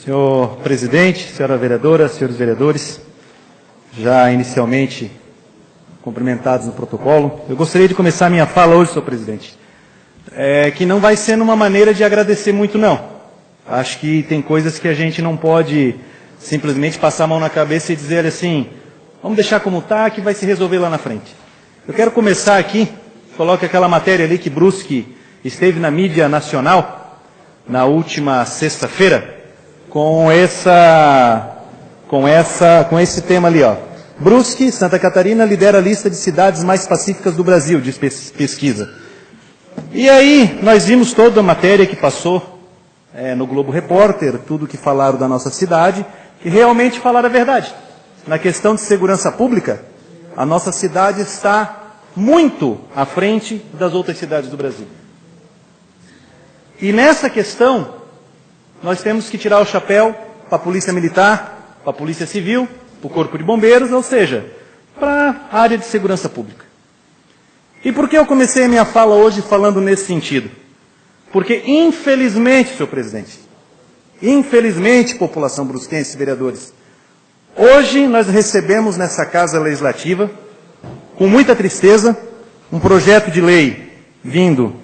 Senhor presidente, senhora vereadora, senhores vereadores, já inicialmente cumprimentados no protocolo, eu gostaria de começar a minha fala hoje, senhor presidente, que não vai ser numa maneira de agradecer muito, não. Acho que tem coisas que a gente não pode simplesmente passar a mão na cabeça e dizer assim, vamos deixar como está, que vai se resolver lá na frente. Eu quero começar aqui, coloque aquela matéria ali que Brusque esteve na mídia nacional na última sexta-feira, com esse tema ali, ó. Brusque, Santa Catarina, lidera a lista de cidades mais pacíficas do Brasil, diz pesquisa. E aí, nós vimos toda a matéria que passou no Globo Repórter, tudo que falaram da nossa cidade, e realmente falaram a verdade. Na questão de segurança pública, a nossa cidade está muito à frente das outras cidades do Brasil. E nessa questão, nós temos que tirar o chapéu para a Polícia Militar, para a Polícia Civil, para o Corpo de Bombeiros, ou seja, para a área de segurança pública. E por que eu comecei a minha fala hoje falando nesse sentido? Porque, infelizmente, senhor presidente, infelizmente, população brusquense, vereadores, hoje nós recebemos nessa Casa Legislativa, com muita tristeza, um projeto de lei vindo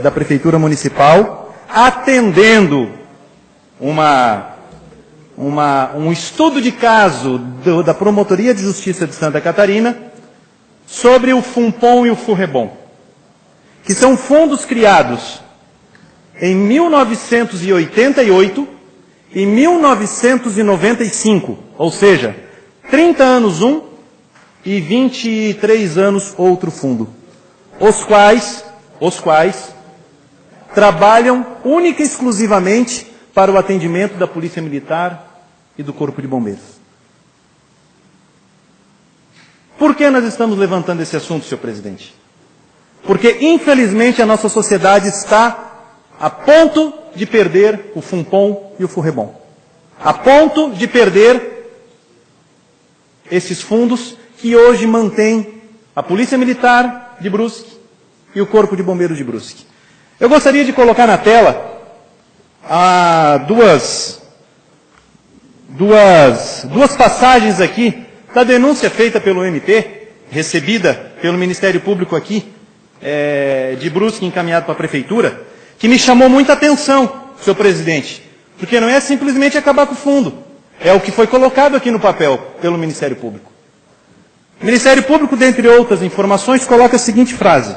da Prefeitura Municipal, atendendo um estudo de caso da Promotoria de Justiça de Santa Catarina sobre o FUNPOM e o FURREBOM, que são fundos criados em 1988 e 1995, ou seja, 30 anos um e 23 anos outro fundo, os quais trabalham única e exclusivamente para o atendimento da Polícia Militar e do Corpo de Bombeiros. Por que nós estamos levantando esse assunto, senhor presidente? Porque, infelizmente, a nossa sociedade está a ponto de perder o FUNPOM e o FURREBOM. A ponto de perder esses fundos que hoje mantêm a Polícia Militar de Brusque e o Corpo de Bombeiros de Brusque. Eu gostaria de colocar na tela duas passagens aqui da denúncia feita pelo MP, recebida pelo Ministério Público aqui, de Brusque, encaminhado para a Prefeitura, que me chamou muita atenção, senhor presidente, porque não é simplesmente acabar com o fundo, é o que foi colocado aqui no papel pelo Ministério Público. O Ministério Público, dentre outras informações, coloca a seguinte frase: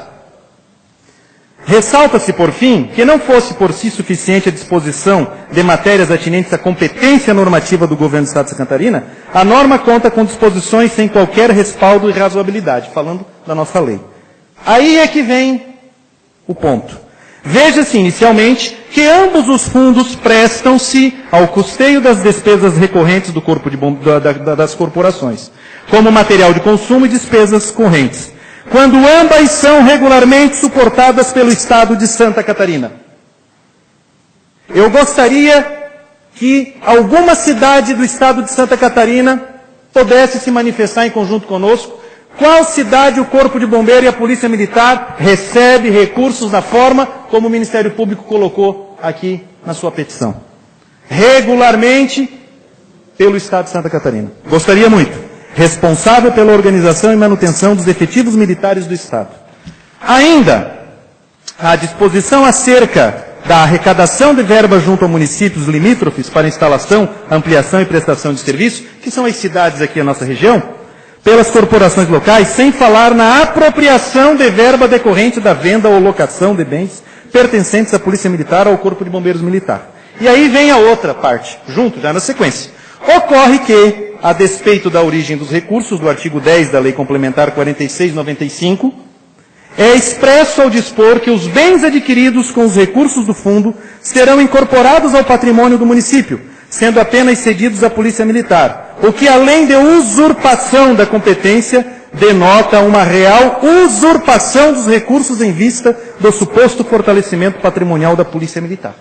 ressalta-se, por fim, que não fosse por si suficiente a disposição de matérias atinentes à competência normativa do Governo do Estado de Santa Catarina, a norma conta com disposições sem qualquer respaldo e razoabilidade, falando da nossa lei. Aí é que vem o ponto. Veja-se, inicialmente, que ambos os fundos prestam-se ao custeio das despesas recorrentes do corpo das corporações, como material de consumo e despesas correntes, quando ambas são regularmente suportadas pelo Estado de Santa Catarina. Eu gostaria que alguma cidade do Estado de Santa Catarina pudesse se manifestar em conjunto conosco. Qual cidade o Corpo de Bombeiro e a Polícia Militar recebe recursos da forma como o Ministério Público colocou aqui na sua petição? Regularmente pelo Estado de Santa Catarina. Gostaria muito. Responsável pela organização e manutenção dos efetivos militares do Estado. Ainda, a disposição acerca da arrecadação de verba junto a municípios limítrofes para instalação, ampliação e prestação de serviço, que são as cidades aqui da nossa região, pelas corporações locais, sem falar na apropriação de verba decorrente da venda ou locação de bens pertencentes à Polícia Militar ou ao Corpo de Bombeiros Militar. E aí vem a outra parte, junto, já na sequência. Ocorre que, a despeito da origem dos recursos do artigo 10 da Lei Complementar 46/95, é expresso ao dispor que os bens adquiridos com os recursos do fundo serão incorporados ao patrimônio do município, sendo apenas cedidos à Polícia Militar, o que, além de usurpação da competência, denota uma real usurpação dos recursos em vista do suposto fortalecimento patrimonial da Polícia Militar.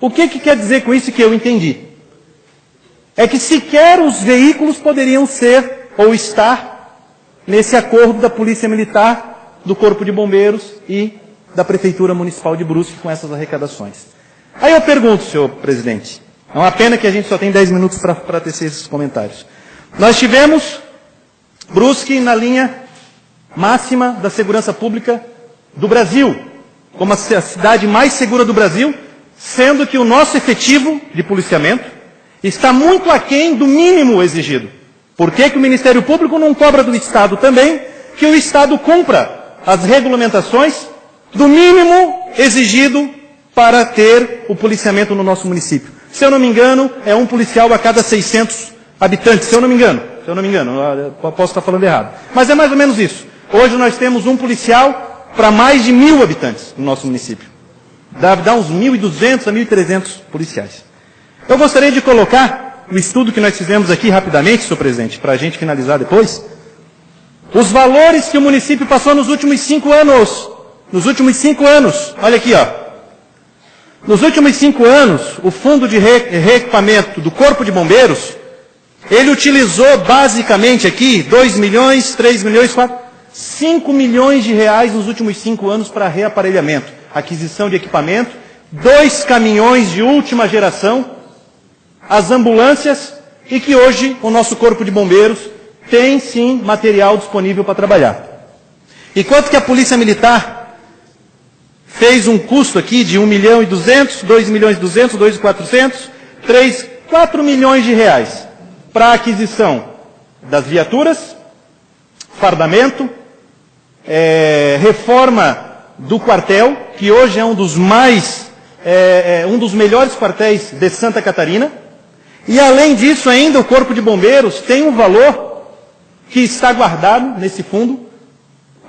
O que quer dizer com isso que eu entendi? É que sequer os veículos poderiam ser ou estar nesse acordo da Polícia Militar, do Corpo de Bombeiros e da Prefeitura Municipal de Brusque com essas arrecadações. Aí eu pergunto, senhor presidente, É uma pena que a gente só tem 10 minutos para tecer esses comentários. Nós tivemos Brusque na linha máxima da segurança pública do Brasil, como a cidade mais segura do Brasil, sendo que o nosso efetivo de policiamento está muito aquém do mínimo exigido. Por que que o Ministério Público não cobra do Estado também que o Estado cumpra as regulamentações do mínimo exigido para ter o policiamento no nosso município? Se eu não me engano, é um policial a cada 600 habitantes, se eu não me engano, eu posso estar falando errado. Mas é mais ou menos isso. Hoje nós temos um policial para mais de 1.000 habitantes no nosso município. Dá uns 1.200 a 1.300 policiais. Eu gostaria de colocar o estudo que nós fizemos aqui rapidamente, senhor presidente, para a gente finalizar depois. Os valores que o município passou nos últimos 5 anos. Nos últimos 5 anos. Olha aqui, ó. Nos últimos 5 anos, o fundo de reequipamento do Corpo de Bombeiros, ele utilizou basicamente aqui 2 milhões, 3 milhões, 5 milhões de reais nos últimos 5 anos para reaparelhamento, aquisição de equipamento, 2 caminhões de última geração, as ambulâncias, e que hoje o nosso Corpo de Bombeiros tem sim material disponível para trabalhar. E quanto que a Polícia Militar fez um custo aqui de 1.200.000, 2.200.000, 2.400.000, 4 milhões de reais para a aquisição das viaturas, fardamento, reforma do quartel, que hoje é um dos melhores quartéis de Santa Catarina, e além disso ainda o Corpo de Bombeiros tem um valor que está guardado nesse fundo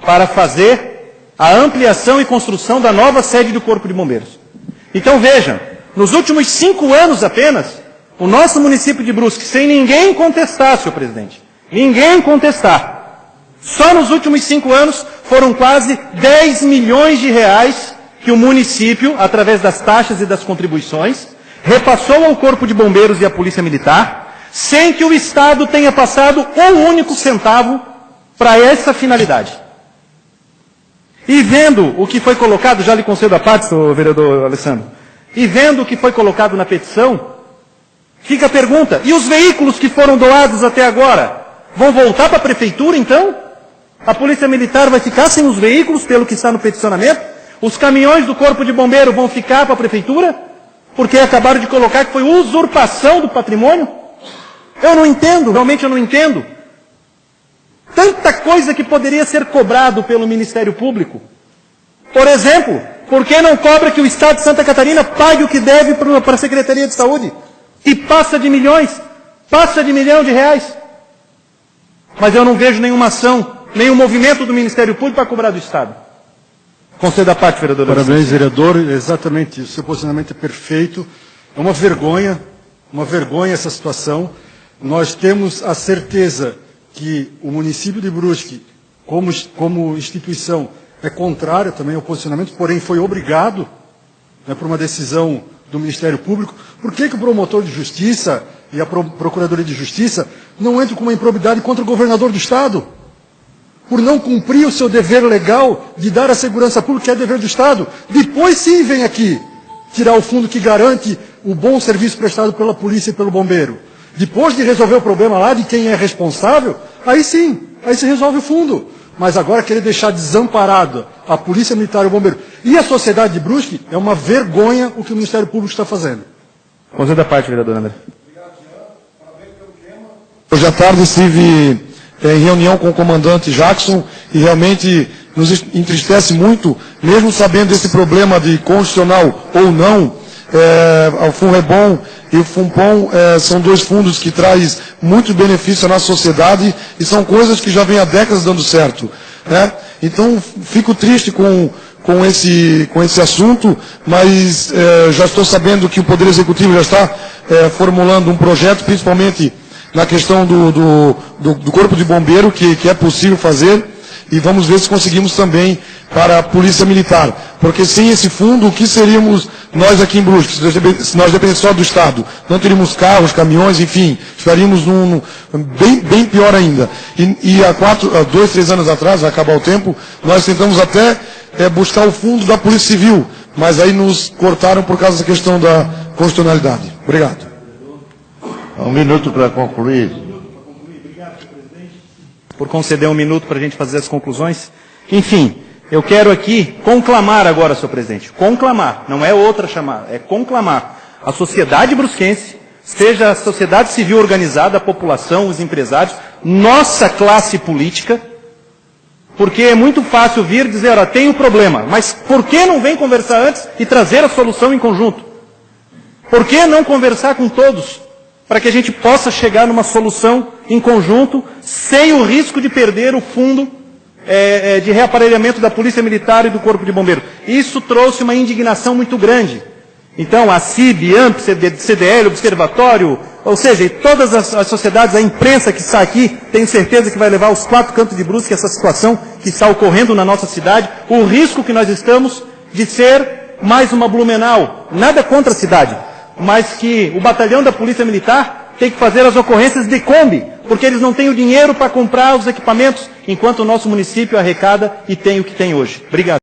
para fazer a ampliação e construção da nova sede do Corpo de Bombeiros. Então vejam, nos últimos 5 anos apenas, o nosso município de Brusque, sem ninguém contestar, senhor presidente, ninguém contestar, só nos últimos 5 anos foram quase 10 milhões de reais que o município, através das taxas e das contribuições, repassou ao Corpo de Bombeiros e à Polícia Militar, sem que o Estado tenha passado um único centavo para essa finalidade. E vendo o que foi colocado, já lhe concedo a parte, senhor vereador Alessandro, e vendo o que foi colocado na petição, fica a pergunta, e os veículos que foram doados até agora, vão voltar para a prefeitura então? A Polícia Militar vai ficar sem os veículos, pelo que está no peticionamento? Os caminhões do Corpo de Bombeiro vão ficar para a prefeitura? Porque acabaram de colocar que foi usurpação do patrimônio? Eu não entendo, realmente eu não entendo. Tanta coisa que poderia ser cobrado pelo Ministério Público. Por exemplo, por que não cobra que o Estado de Santa Catarina pague o que deve para a Secretaria de Saúde? E passa de milhões, passa de 1 milhão de reais. Mas eu não vejo nenhuma ação, nenhum movimento do Ministério Público para cobrar do Estado. Concedo a parte, vereador. Parabéns, vereador. Exatamente isso. Seu posicionamento é perfeito. É uma vergonha essa situação. Nós temos a certeza que o município de Brusque, como instituição, é contrário também ao posicionamento, porém foi obrigado, né, por uma decisão do Ministério Público. Por que que o promotor de justiça e a Procuradoria de Justiça não entram com uma improbidade contra o governador do Estado? Por não cumprir o seu dever legal de dar a segurança pública, que é dever do Estado. Depois sim vem aqui tirar o fundo que garante o bom serviço prestado pela polícia e pelo bombeiro. Depois de resolver o problema lá de quem é responsável, aí sim, aí se resolve o fundo. Mas agora querer deixar desamparado a Polícia Militar e o Bombeiro e a sociedade de Brusque, é uma vergonha o que o Ministério Público está fazendo. Concedo a parte, vereador André. Hoje à tarde estive em reunião com o comandante Jackson e realmente nos entristece muito, mesmo sabendo desse problema de constitucional ou não, o FUNREBOM e o FUNPOM são 2 fundos que trazem muito benefício na sociedade e são coisas que já vêm há décadas dando certo, né? Então, fico triste com esse assunto, mas já estou sabendo que o Poder Executivo já está formulando um projeto, principalmente na questão do Corpo de Bombeiro, que é possível fazer, e vamos ver se conseguimos também para a Polícia Militar. Porque sem esse fundo, o que seríamos nós aqui em Brusque, se nós dependêssemos só do Estado? Não teríamos carros, caminhões, enfim, estaríamos bem pior ainda. E há 2, 3 anos atrás, vai acabar o tempo, nós tentamos até buscar o fundo da Polícia Civil, mas aí nos cortaram por causa da questão da constitucionalidade. Obrigado. Um minuto para concluir. Por conceder um minuto para a gente fazer as conclusões. Enfim, eu quero aqui conclamar agora, senhor presidente, conclamar, não é outra chamada, é conclamar a sociedade brusquense, seja a sociedade civil organizada, a população, os empresários, nossa classe política, porque é muito fácil vir dizer, ó, tem um problema, mas por que não vem conversar antes e trazer a solução em conjunto? Por que não conversar com todos, para que a gente possa chegar numa solução em conjunto, sem o risco de perder o fundo de reaparelhamento da Polícia Militar e do Corpo de Bombeiros? Isso trouxe uma indignação muito grande. Então, a CIB, AMP, CDL, Observatório, ou seja, todas as sociedades, a imprensa que está aqui, tenho certeza que vai levar aos 4 cantos de Brusque essa situação que está ocorrendo na nossa cidade, o risco que nós estamos de ser mais uma Blumenau, nada contra a cidade, mas que o batalhão da Polícia Militar tem que fazer as ocorrências de Kombi, porque eles não têm o dinheiro para comprar os equipamentos, enquanto o nosso município arrecada e tem o que tem hoje. Obrigado.